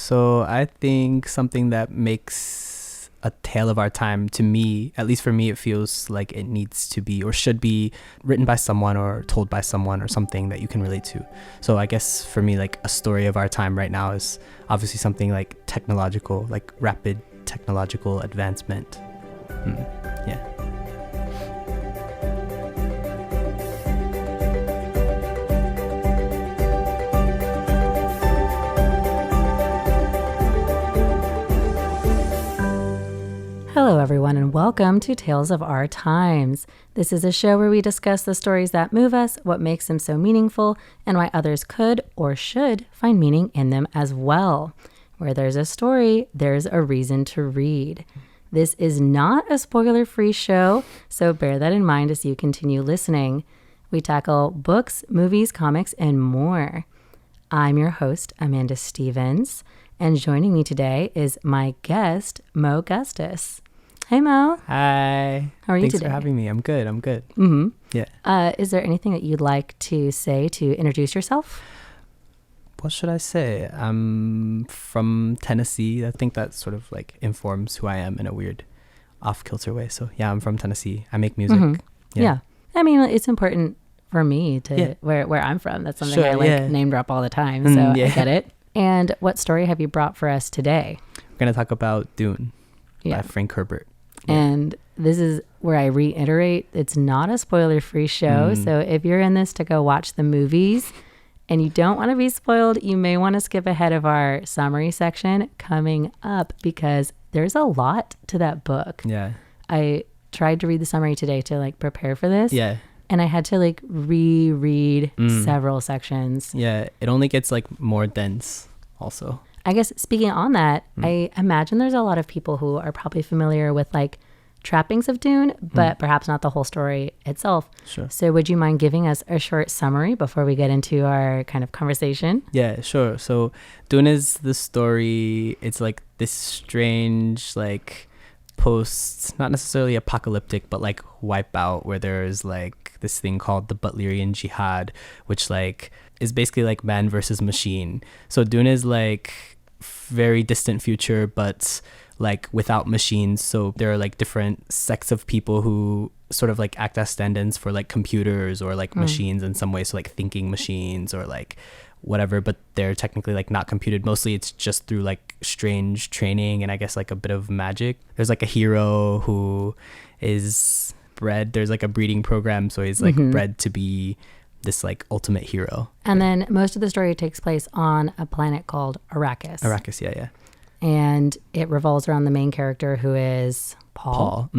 So I think something that makes a tale of our time, to me, at least for me, it feels like it needs to be or should be written by someone or told by someone or something that you can relate to. So I guess for me, like a story of our time right now is obviously something like technological, like rapid technological advancement. Yeah. Hello, everyone, and welcome to Tales of Our Times. This is a show where we discuss the stories that move us, what makes them so meaningful, and why others could or should find meaning in them as well. Where there's a story, there's a reason to read. This is not a spoiler-free show, so bear that in mind as you continue listening. We tackle books, movies, comics, and more. I'm your host, Amanda Stevens, and joining me today is my guest, Moe Gustus. Hey, Mo. Hi. How are you today? Thanks for having me. I'm good. Mm-hmm. Yeah. Is there anything that you'd like to say to introduce yourself? What should I say? I'm from Tennessee. I think that sort of like informs who I am in a weird off-kilter way. So yeah, I'm from Tennessee. I make music. Mm-hmm. Yeah. I mean, it's important for me to where I'm from. That's something I name drop all the time. So I get it. And what story have you brought for us today? We're going to talk about Dune by Frank Herbert. Yeah. And this is where I reiterate, it's not a spoiler-free show. So if you're in this to go watch the movies and you don't want to be spoiled, you may want to skip ahead of our summary section coming up because there's a lot to that book. Yeah. I tried to read the summary today to like prepare for this. Yeah. And I had to like reread several sections. Yeah. It only gets like more dense also. I guess speaking on that, I imagine there's a lot of people who are probably familiar with like trappings of Dune, but perhaps not the whole story itself. Sure. So would you mind giving us a short summary before we get into our kind of conversation? Yeah, sure. So Dune is the story. It's like this strange, like post, not necessarily apocalyptic, but like wipeout where there's like this thing called the Butlerian Jihad, which like is basically like man versus machine. So Dune is like very distant future, but like without machines. So there are like different sects of people who sort of like act as stand-ins for like computers or like machines in some way. So like thinking machines or like whatever, but they're technically like not computed. Mostly it's just through like strange training and I guess like a bit of magic. There's like a hero who is bred. There's like a breeding program. So he's like bred to be this like ultimate hero. And then most of the story takes place on a planet called Arrakis. Arrakis, yeah. And it revolves around the main character who is Paul.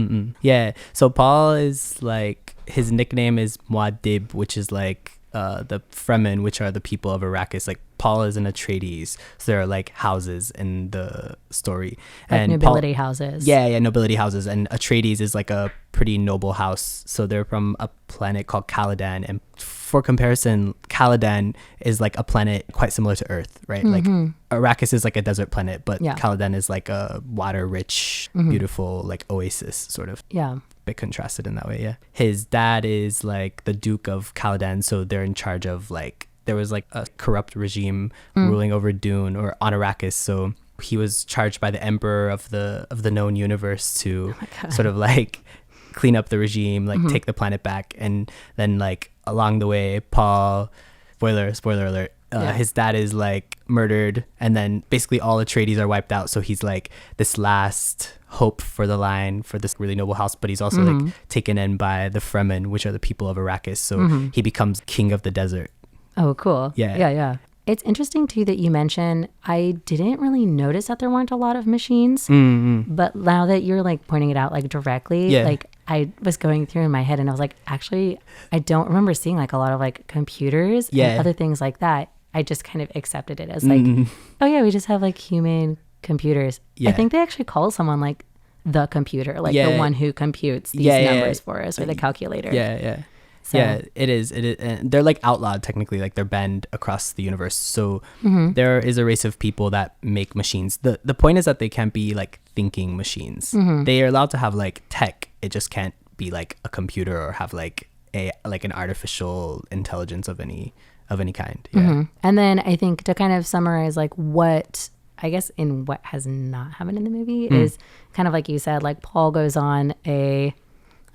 Yeah. So Paul is like, his nickname is Muad'Dib, which is like the Fremen, which are the people of Arrakis. Like Paul is an Atreides. So there are like houses in the story. Like and nobility houses. Yeah, nobility houses. And Atreides is like a pretty noble house. So they're from a planet called Caladan. And for comparison, Caladan is like a planet quite similar to Earth, right? Like Arrakis is like a desert planet, but Caladan is like a water-rich, beautiful like oasis sort of. Yeah. Bit contrasted in that way, yeah. His dad is like the Duke of Caladan, so they're in charge of like, there was like a corrupt regime ruling over Dune or on Arrakis, so he was charged by the emperor of the known universe to sort of like clean up the regime, like take the planet back. And then like along the way, Paul, spoiler alert, his dad is like murdered, and then basically all Atreides are wiped out. So he's like this last hope for the line for this really noble house, but he's also like taken in by the Fremen, which are the people of Arrakis. So he becomes king of the desert. Oh, cool. Yeah. It's interesting too that you mentioned, I didn't really notice that there weren't a lot of machines, but now that you're like pointing it out like directly, like I was going through in my head and I was like, actually, I don't remember seeing like a lot of like computers and other things like that. I just kind of accepted it as like, oh yeah, we just have like human computers. I think they actually call someone like the computer, like the one who computes these numbers for us, or the calculator. So. Yeah, it is. And they're like outlawed technically, like they're banned across the universe. So there is a race of people that make machines. The point is that they can't be like thinking machines. They are allowed to have like tech. It just can't be like a computer or have like an artificial intelligence of any kind. Yeah. And then I think to kind of summarize like what I guess in what has not happened in the movie is kind of like you said, like Paul goes on a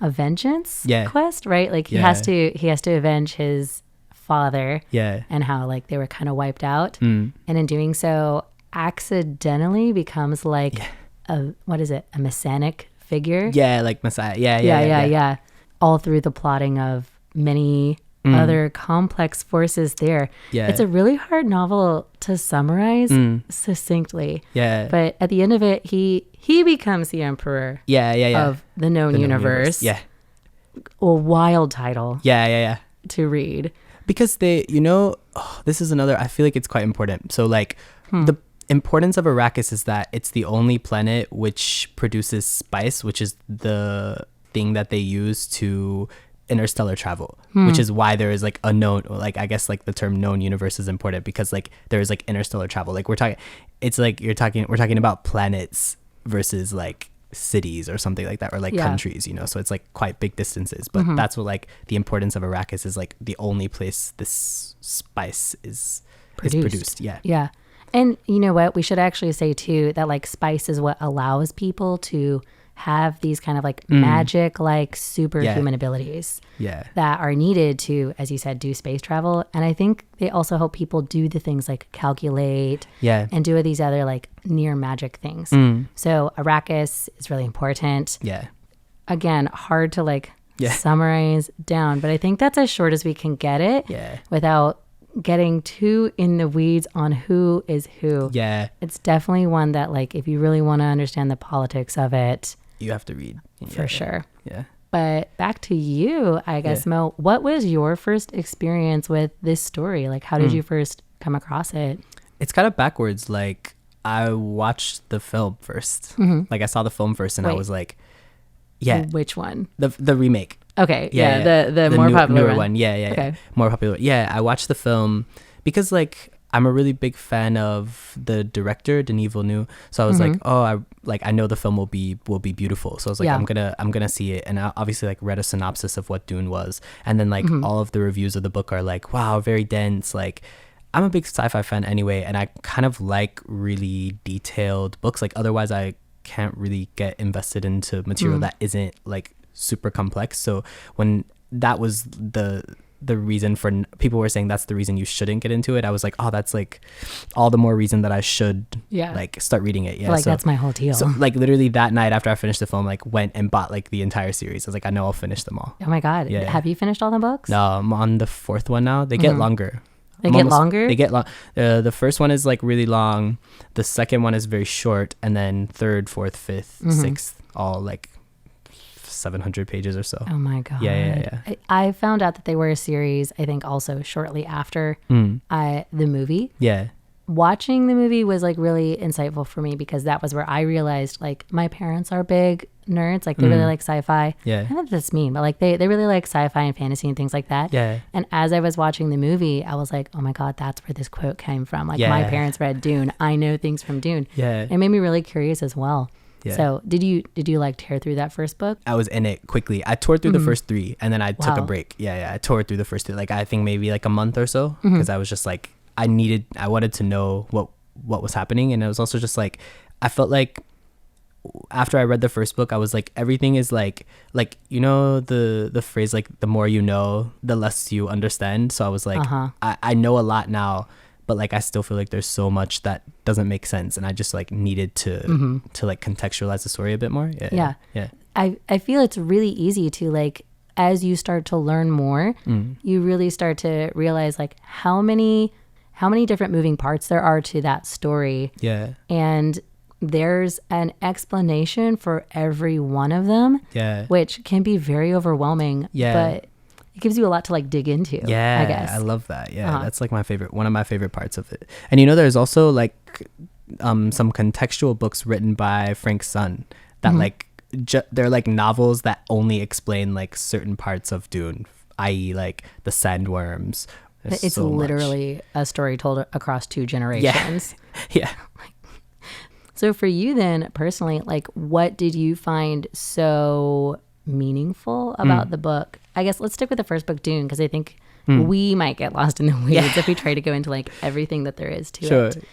vengeance quest, right? Like he has to avenge his father and how like they were kind of wiped out. And in doing so, accidentally becomes like a messianic figure. Yeah, like Messiah. Yeah. All through the plotting of many other complex forces there. Yeah. It's a really hard novel to summarize succinctly. Yeah. But at the end of it, he becomes the emperor of the known universe. Yeah. A wild title. Yeah. To read. Because this is another, I feel like it's quite important. So like the importance of Arrakis is that it's the only planet which produces spice, which is the thing that they use to interstellar travel, which is why there is like a known, like I guess like the term known universe is important because like there is like interstellar travel. Like we're talking about planets versus like cities or something like that, or like countries, so it's like quite big distances, but that's what like the importance of Arrakis is, like the only place this spice is produced. Yeah. And you know what, we should actually say too that like spice is what allows people to have these kind of like magic, like superhuman abilities that are needed to, as you said, do space travel. And I think they also help people do the things like calculate and do these other like near magic things. So Arrakis is really important. Yeah. Again, hard to like summarize down, but I think that's as short as we can get it without getting too in the weeds on who is who. Yeah. It's definitely one that like, if you really want to understand the politics of it, you have to read. For sure. Yeah. But back to you, I guess, Mo, what was your first experience with this story? Like, how did you first come across it? It's kind of backwards. Like, I watched the film first. Like, I saw the film first and I was like, Which one? The remake. Okay. Yeah. The more popular newer one. Yeah. Okay. More popular. Yeah. I watched the film because like I'm a really big fan of the director, Denis Villeneuve. So I was like, I know the film will be beautiful. So I was like, I'm gonna see it. And I obviously like read a synopsis of what Dune was, and then like all of the reviews of the book are like, wow, very dense. Like, I'm a big sci-fi fan anyway, and I kind of like really detailed books. Like otherwise, I can't really get invested into material that isn't like super complex. So when that was the reason for people were saying that's the reason you shouldn't get into it, I was like, oh, that's like all the more reason that I should like start reading it. Like, so that's my whole deal. So like literally that night after I finished the film, like went and bought like the entire series. I was like, I know I'll finish them all. Oh my god. Have you finished all the books? No, I'm on the fourth one now. They get longer. They get longer? They get long. The first one is like really long. The second one is very short, and then third, fourth, fifth, sixth, all like 700 pages or so. Oh my god. Yeah. I found out that they were a series, I think also shortly after the movie. Yeah. Watching the movie was like really insightful for me because that was where I realized like my parents are big nerds. Like they really like sci-fi. Yeah. I know that's mean, but like they really like sci-fi and fantasy and things like that. Yeah. And as I was watching the movie, I was like, oh my god, that's where this quote came from. Like my parents read Dune. I know things from Dune. Yeah. It made me really curious as well. Yeah. So did you like tear through that first book? I was in it quickly. I tore through the first three and then I took a break. Yeah. I tore through the first two. Like I think maybe like a month or so because I was just like, I wanted to know what was happening. And it was also just like, I felt like after I read the first book, I was like, everything is like, the phrase, like the more you know, the less you understand. So I was like, I know a lot now, but like, I still feel like there's so much that doesn't make sense. And I just like needed to like contextualize the story a bit more. Yeah. I feel it's really easy to like, as you start to learn more, you really start to realize like how many different moving parts there are to that story. Yeah. And there's an explanation for every one of them. Yeah. Which can be very overwhelming. Yeah. But it gives you a lot to like dig into. Yeah. I guess. I love that. Yeah. That's like one of my favorite parts of it. And there's also like some contextual books written by Frank's son that like they're like novels that only explain like certain parts of Dune, i.e. like the sandworms. It's so literally a story told across 2 generations. Yeah. So for you then, personally, like what did you find so meaningful about the book? I guess let's stick with the first book, Dune, because I think we might get lost in the weeds if we try to go into like everything that there is to it.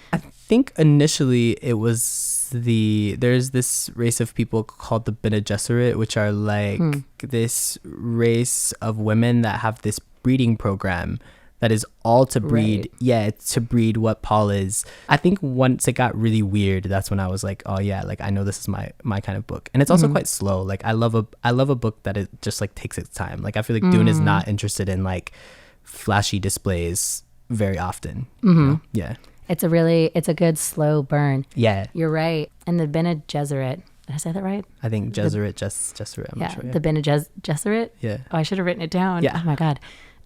think initially it was there's this race of people called the Bene Gesserit, which are like this race of women that have this breeding program that is all to breed. Right. Yeah, to breed what Paul is. I think once it got really weird, that's when I was like, oh yeah, like I know this is my kind of book. And it's also quite slow. Like I love a book that it just like takes its time. Like I feel like Dune is not interested in like flashy displays very often. You know? Yeah. It's a good slow burn. Yeah. You're right. And the Bene Gesserit, did I say that right? I think Gesserit, I'm not sure. Yeah. The Bene Gesserit? Yeah. Oh, I should have written it down. Yeah. Oh my God.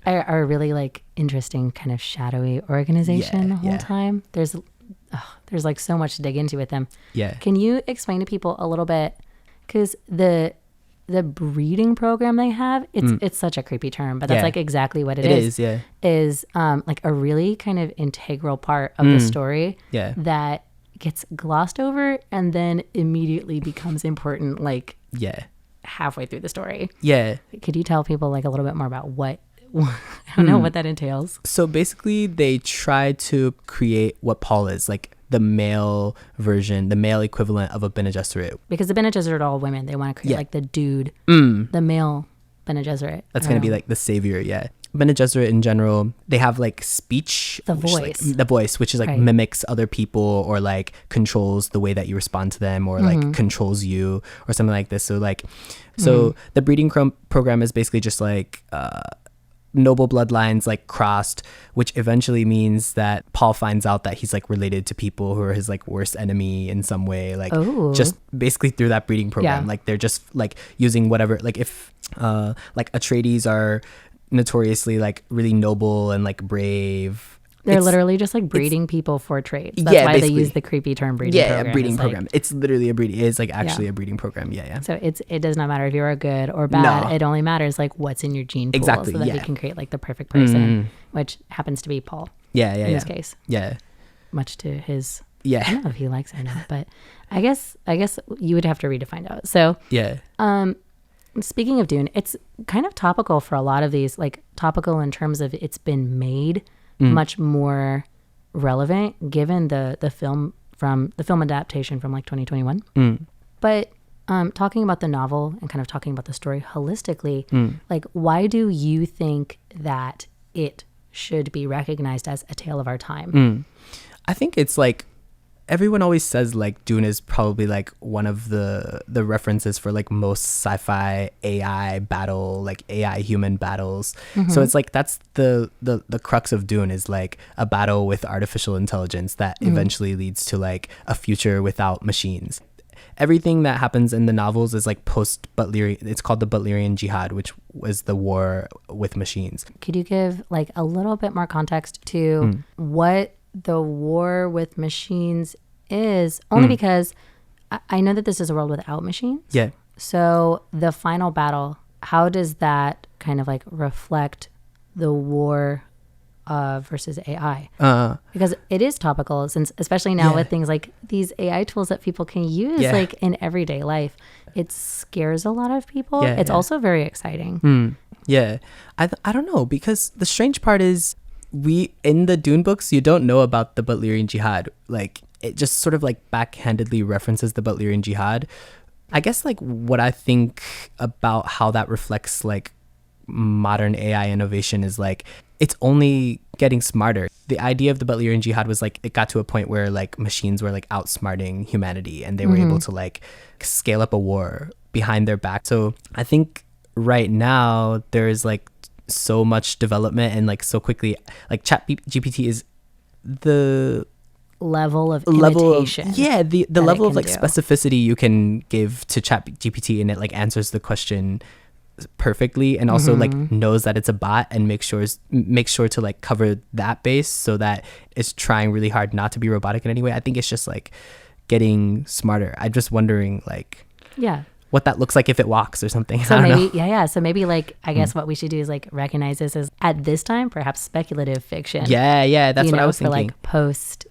Are a really like interesting kind of shadowy organization the whole time. There's like so much to dig into with them. Yeah. Can you explain to people a little bit, because the breeding program they have, it's such a creepy term, but that's like exactly what it is. It is, yeah. Is like a really kind of integral part of the story that gets glossed over and then immediately becomes important like halfway through the story. Yeah. Could you tell people like a little bit more about what I don't know what that entails? So basically they try to create what Paul is, like the male version, the male equivalent of a Bene Gesserit. Because the Bene Gesserit are all women. They want to create like the dude, the male Bene Gesserit. That's going to be like the savior, yeah. Bene Gesserit in general, they have like speech. The voice. The voice, which is like mimics other people or like controls the way that you respond to them or like controls you or something like this. So like, the breeding program is basically just like, noble bloodlines like crossed, which eventually means that Paul finds out that he's like related to people who are his like worst enemy in some way, like just basically through that breeding program. Like they're just like using whatever, like if like Atreides are notoriously like really noble and like brave. They're literally just like breeding people for trades. That's why they use the creepy term breeding program. Yeah, breeding it's program. Like, it's literally a breeding. It's like actually a breeding program. Yeah. So it does not matter if you're good or bad. No. It only matters like what's in your gene pool, so that we can create like the perfect person, which happens to be Paul. Yeah. In this case. Yeah. Much to his. Yeah. I don't know if he likes it or not, but I guess you would have to read to find out. So yeah. Speaking of Dune, it's kind of topical for a lot of these, like topical in terms of it's been made much more relevant given the film adaptation from like 2021. But talking about the novel and kind of talking about the story holistically, like why do you think that it should be recognized as a tale of our time? I think it's like everyone always says like Dune is probably like one of the references for like most sci-fi AI battle, like AI human battles. So it's like that's the crux of Dune is like a battle with artificial intelligence that eventually leads to like a future without machines. Everything that happens in the novels is like post-Butlerian. It's called the Butlerian Jihad, which was the war with machines. Could you give like a little bit more context to what the war with machines is? Only because I know that this is a world without machines. Yeah. So the final battle, how does that kind of like reflect the war versus AI? Because it is topical, since especially now with things like these AI tools that people can use like in everyday life. It scares a lot of people. It's also very exciting. Yeah. I don't know, because the strange part is in the Dune books, you don't know about the Butlerian Jihad. Like it just sort of like backhandedly references the Butlerian Jihad. I guess like what I think about how that reflects like modern AI innovation is like it's only getting smarter. The idea of the Butlerian Jihad was like it got to a point where like machines were like outsmarting humanity and they were able to like scale up a war behind their back. So I think right now there is like so much development and like so quickly, like ChatGPT is the level of imitation. The level of like specificity you can give to ChatGPT, and it like answers the question perfectly, and also like knows that it's a bot and make sure to like cover that base so that it's trying really hard not to be robotic in any way. I think it's just like getting smarter. I'm just wondering like what that looks like if it walks or something. So maybe so maybe like I guess what we should do is like recognize this as at this time perhaps speculative fiction. That's what I was thinking. For like post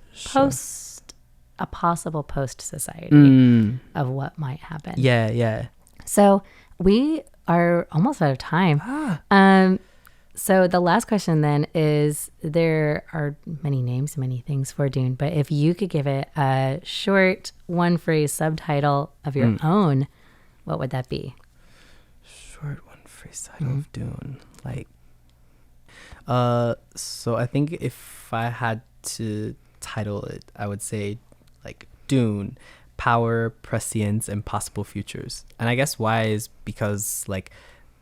a possible post society of what might happen. Yeah. So we are almost out of time. So the last question then is, there are many names, many things for Dune, but if you could give it a short one phrase subtitle of your own, what would that be? Short one phrase title of Dune. Like, so I think if I had to title it, I would say like Dune, power, prescience, and possible futures. And I guess why is because like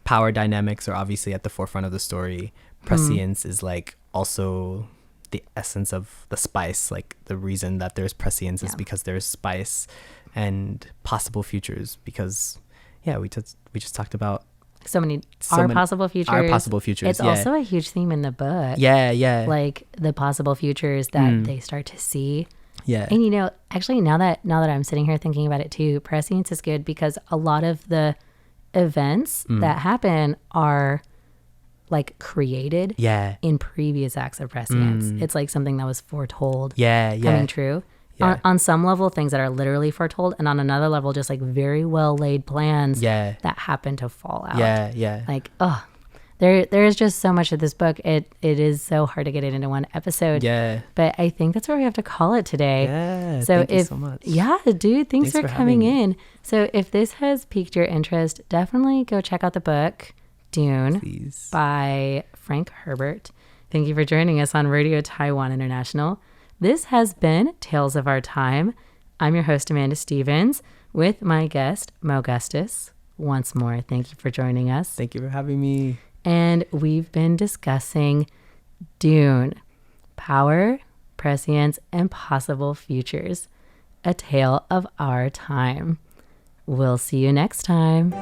power dynamics are obviously at the forefront of the story. Prescience is like also the essence of the spice. Like the reason that there's prescience is because there's spice, and possible futures because we just talked about possible futures. Our possible futures. It's also a huge theme in the book. Yeah. Like the possible futures that they start to see. Yeah. And actually now that I'm sitting here thinking about it too, prescience is good because a lot of the events that happen are like created in previous acts of prescience. It's like something that was foretold coming true. Yeah. On some level, things that are literally foretold, and on another level, just like very well laid plans that happen to fall out. Yeah. Like, there is just so much of this book. It is so hard to get it into one episode. Yeah. But I think that's where we have to call it today. Yeah. Thank you so much. Yeah, dude. Thanks for coming in. So if this has piqued your interest, definitely go check out the book Dune by Frank Herbert. Thank you for joining us on Radio Taiwan International. This has been Tales of Our Time. I'm your host, Amanda Stevens, with my guest, Moe Gustus. Once more, thank you for joining us. Thank you for having me. And we've been discussing Dune, power, prescience, and possible futures, a tale of our time. We'll see you next time.